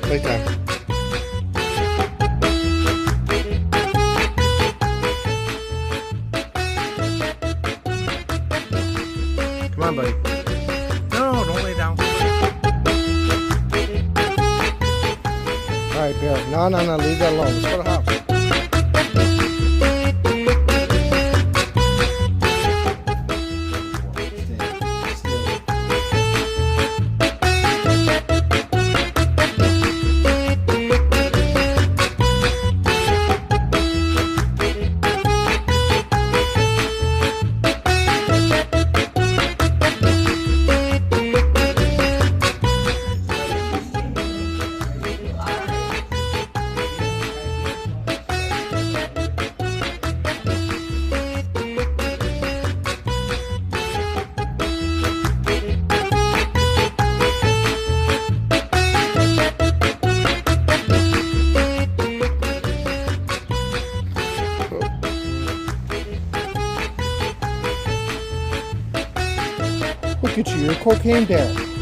Playtime. Come on, buddy. No, don't lay down. All right, Bear. No, leave that alone. Let's go to the house. Look at you, you're a cocaine bear.